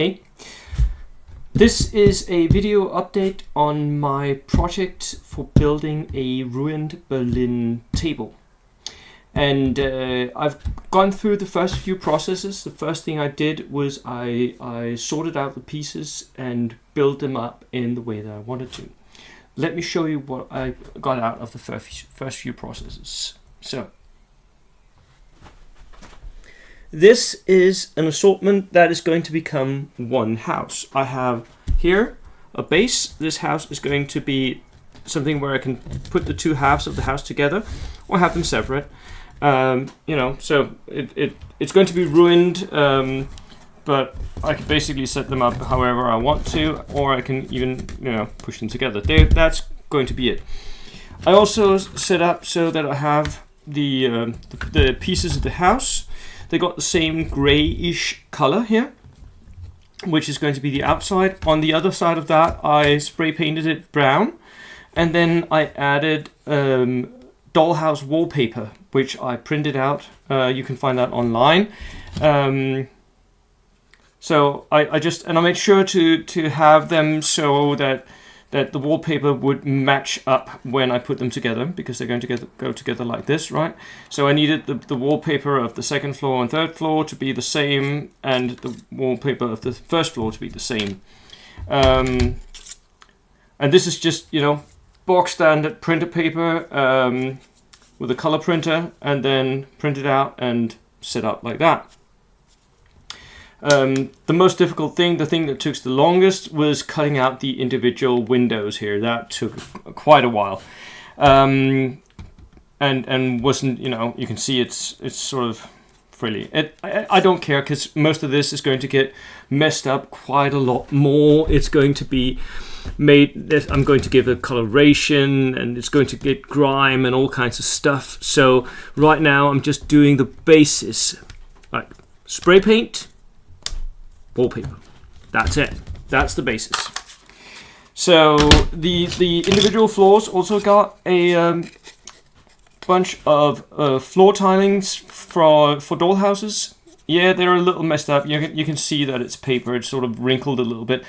Hey, this is a video update on my project for building a ruined Berlin table. And I've gone through the first few processes. The first thing I did was I sorted out the pieces and built them up in the way that I wanted to. Let me show you what I got out of the first few processes. So, this is an assortment that is going to become one house. I have here a base. This house is going to be something where I can put the two halves of the house together or have them separate. So it's going to be ruined, but I can basically set them up however I want to, or I can even, push them together. That's going to be it. I also set up so that I have the pieces of the house. They got the same grayish color here, which is going to be the outside. On the other side of that, I spray painted it brown, and then I added dollhouse wallpaper, which I printed out. You can find that online. So I made sure to have them so that the wallpaper would match up when I put them together, because they're going to go together like this, right? So I needed the wallpaper of the second floor and third floor to be the same, and the wallpaper of the first floor to be the same. And this is just, box standard printer paper with a color printer, and then print it out and set up like that. The most difficult thing, the thing that took the longest, was cutting out the individual windows here. That took quite a while, and wasn't, you can see it's sort of frilly. I don't care, because most of this is going to get messed up quite a lot more. It's going to be made. I'm going to give it coloration, and it's going to get grime and all kinds of stuff. So right now I'm just doing the basis, like spray paint, wallpaper. That's it. That's the basis. So the individual floors also got a bunch of floor tilings for dollhouses. Yeah, they're a little messed up. You can see that it's paper. It's sort of wrinkled a little bit.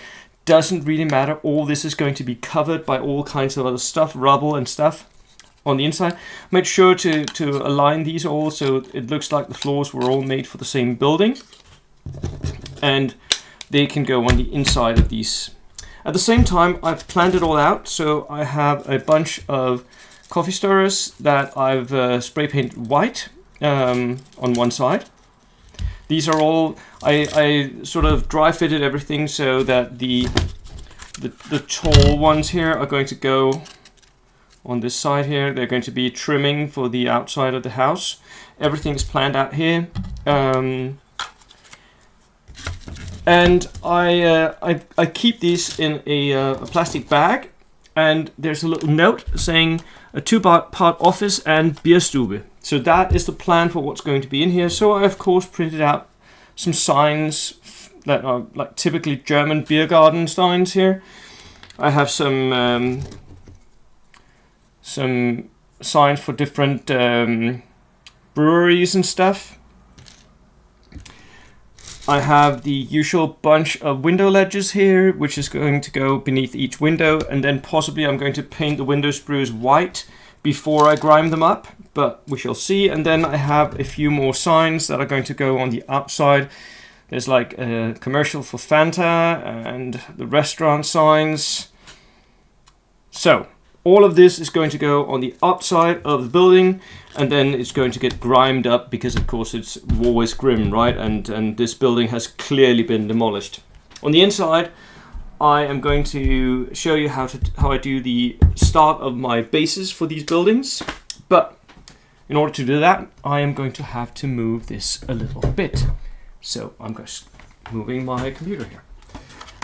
Doesn't really matter. All this is going to be covered by all kinds of other stuff, rubble and stuff on the inside. Made sure to align these all so it looks like the floors were all made for the same building, and they can go on the inside of these. At the same time, I've planned it all out, so I have a bunch of coffee stirrers that I've spray painted white on one side. These are all, I sort of dry fitted everything so that the tall ones here are going to go on this side here. They're going to be trimming for the outside of the house. Everything's planned out here. And I keep these in a plastic bag, and there's a little note saying a 2-part office and Bierstube. So that is the plan for what's going to be in here. So I of course printed out some signs that are like typically German beer garden signs here. I have some signs for different breweries and stuff. I have the usual bunch of window ledges here, which is going to go beneath each window, and then possibly I'm going to paint the window sprues white before I grime them up, but we shall see. And then I have a few more signs that are going to go on the outside. There's like a commercial for Fanta and the restaurant signs. So all of this is going to go on the outside of the building, and then it's going to get grimed up, because of course it's always grim, right? And this building has clearly been demolished. On the inside, I am going to show you how I do the start of my bases for these buildings. But in order to do that, I am going to have to move this a little bit. So I'm just moving my computer here.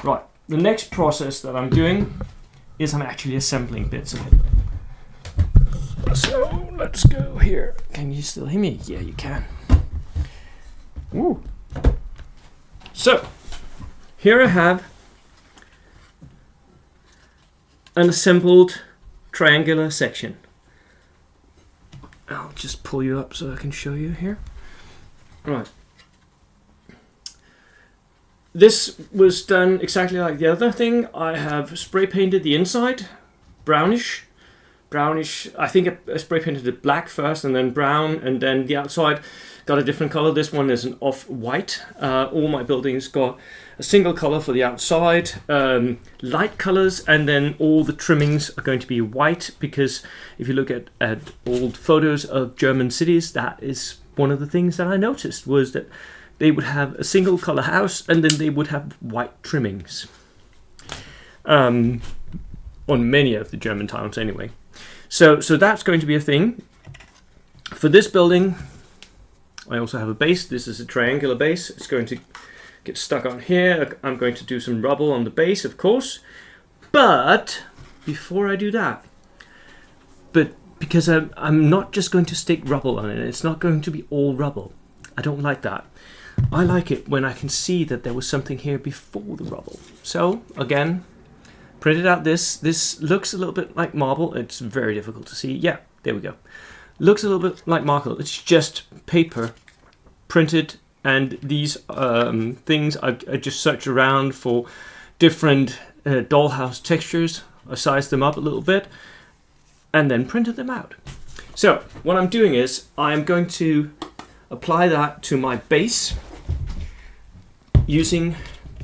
Right, the next process that I'm doing is I'm actually assembling bits of it. So let's go here. Can you still hear me? Yeah, you can. Woo. So here I have an assembled triangular section. I'll just pull you up so I can show you here. Right. this was done exactly like the other thing. I have spray painted the inside brownish. I think I spray painted it black first and then brown, and then the outside got a different color. This one is an off-white. All my buildings got a single color for the outside, light colors, and then all the trimmings are going to be white, because if you look at old photos of German cities, that is one of the things that I noticed, was that they would have a single color house and then they would have white trimmings. On many of the German towns anyway. So that's going to be a thing. For this building, I also have a base. This is a triangular base. It's going to get stuck on here. I'm going to do some rubble on the base, of course. But before I do that, because I'm not just going to stick rubble on it. It's not going to be all rubble. I don't like that. I like it when I can see that there was something here before the rubble. So again, printed out this. This looks a little bit like marble. It's very difficult to see. Yeah, there we go. Looks a little bit like marble. It's just paper printed, and these things I just searched around for different dollhouse textures. I sized them up a little bit and then printed them out. So what I'm doing is I'm going to apply that to my base using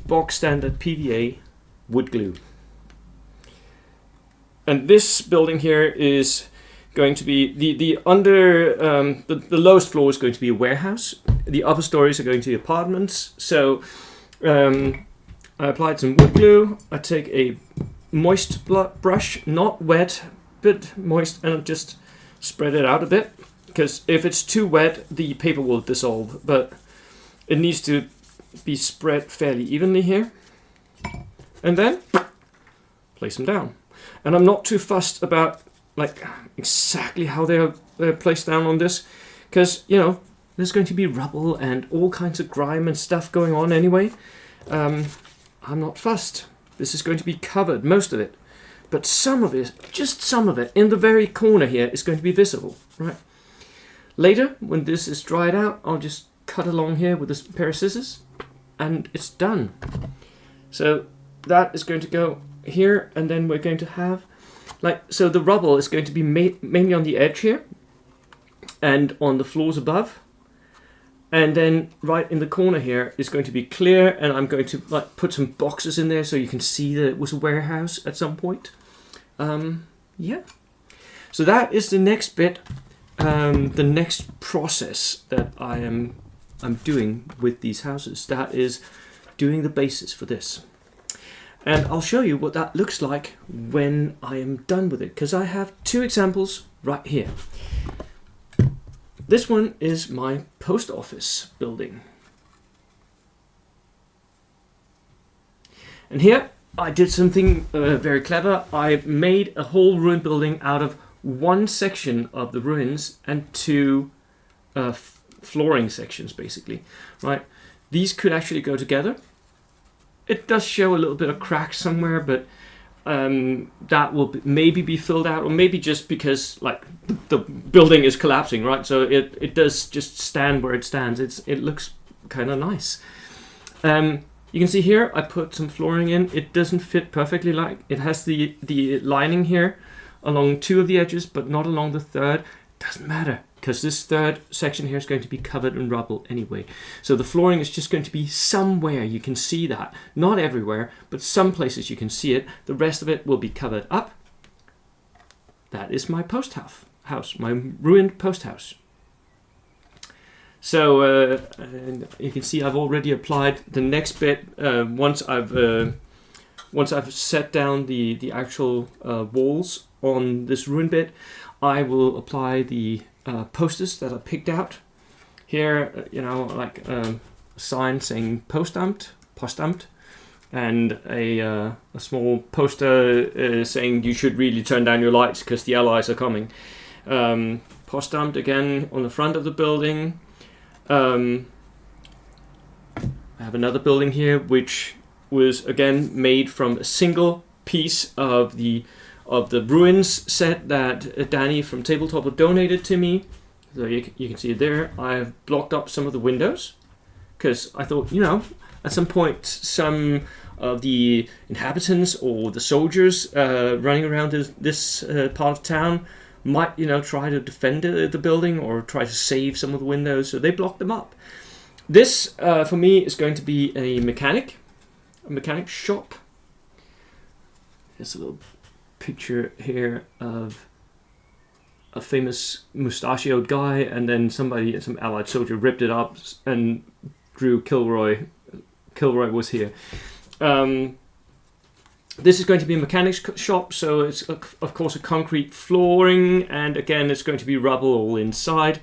box standard PVA wood glue. And this building here is going to be the lowest floor is going to be a warehouse. The upper stories are going to be apartments. So I applied some wood glue. I take a moist brush, not wet, but moist, and I'll just spread it out a bit, because if it's too wet, the paper will dissolve. But it needs to be spread fairly evenly here, and then place them down. And I'm not too fussed about like exactly how they're placed down on this, because you know there's going to be rubble and all kinds of grime and stuff going on anyway. I'm not fussed. This is going to be covered, most of it, but some of it, just some of it, in the very corner here is going to be visible, right? Later, when this is dried out, I'll just cut along here with a pair of scissors, and it's done. So that is going to go here, and then we're going to have so the rubble is going to be mainly on the edge here and on the floors above, and then right in the corner here is going to be clear, and I'm going to put some boxes in there so you can see that it was a warehouse at some point. Yeah, so that is the next bit, the next process that I'm doing with these houses. That is doing the basis for this. And I'll show you what that looks like when I am done with it, because I have two examples right here. This one is my post office building. And here I did something very clever. I made a whole ruined building out of one section of the ruins and two flooring sections, basically. Right? These could actually go together. It does show a little bit of cracks somewhere, but that will maybe be filled out, or maybe just because the building is collapsing, right? So it does just stand where it stands. It looks kind of nice. You can see here I put some flooring in. It doesn't fit perfectly. It has the lining here along two of the edges, but not along the third. Doesn't matter, because this third section here is going to be covered in rubble anyway. So the flooring is just going to be somewhere. You can see that. Not everywhere, but some places you can see it. The rest of it will be covered up. That is my post house, my ruined post house. So you can see I've already applied the next bit. Once I've set down the actual walls on this ruined bit, I will apply the posters that I picked out. Here, a sign saying Postamt, and a small poster saying you should really turn down your lights because the Allies are coming. Postamt again on the front of the building. I have another building here which was again made from a single piece of the ruins set that Danny from Tabletop donated to me. So you can see it there. I've blocked up some of the windows because I thought, at some point some of the inhabitants or the soldiers running around this part of town might, you know, try to defend the building or try to save some of the windows, so they block them up. This, for me, is going to be a mechanic shop. There's a little picture here of a famous mustachioed guy, and then somebody, some allied soldier, ripped it up and drew Kilroy. Kilroy was here. This is going to be a mechanics shop, so it's of course a concrete flooring, and again it's going to be rubble all inside.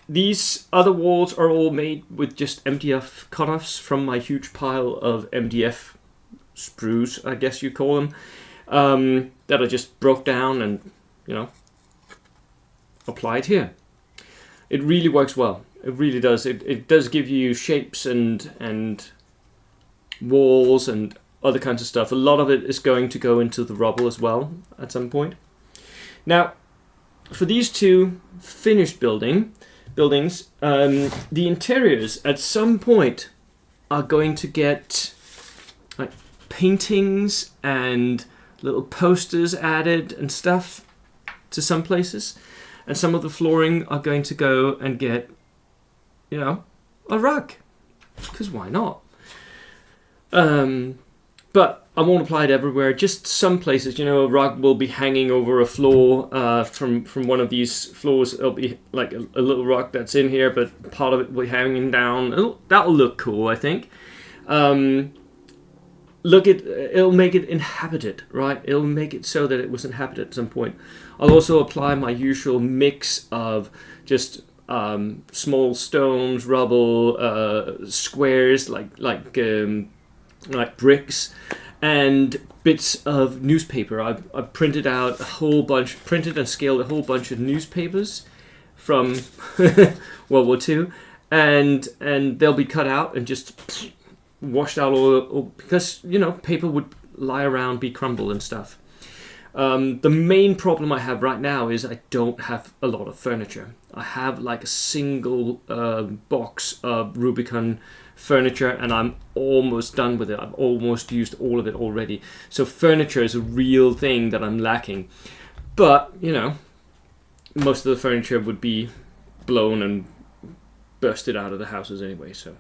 These other walls are all made with just MDF cutoffs from my huge pile of MDF sprues, I guess you call them, that I just broke down and, you know, applied here. It really works well. It really does. It does give you shapes and walls and other kinds of stuff. A lot of it is going to go into the rubble as well at some point. Now, for these two finished buildings, the interiors at some point are going to get like paintings and little posters added and stuff to some places, and some of the flooring are going to go and get, you know, a rug, because why not? But I won't apply it everywhere. Just some places, you know, a rug will be hanging over a floor from one of these floors. It'll be like a little rug that's in here, but part of it will be hanging down. That'll look cool, I think. It'll make it inhabited, right? It'll make it so that it was inhabited at some point. I'll also apply my usual mix of just small stones, rubble, squares like bricks, and bits of newspaper. I've printed out printed and scaled a whole bunch of newspapers from World War II, and they'll be cut out and just washed out all because, you know, paper would lie around, be crumbled and stuff. The main problem I have right now is I don't have a lot of furniture. I have like a single box of Rubicon furniture, and I'm almost done with it. I've almost used all of it already. So furniture is a real thing that I'm lacking. But, you know, most of the furniture would be blown and bursted out of the houses anyway, so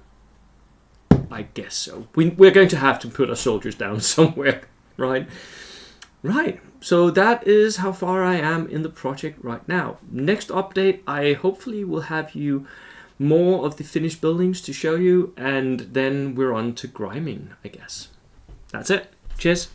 I guess so. We're going to have to put our soldiers down somewhere, right? Right, so that is how far I am in the project right now. Next update, I hopefully will have you more of the finished buildings to show you, and then we're on to griming, I guess. That's it. Cheers.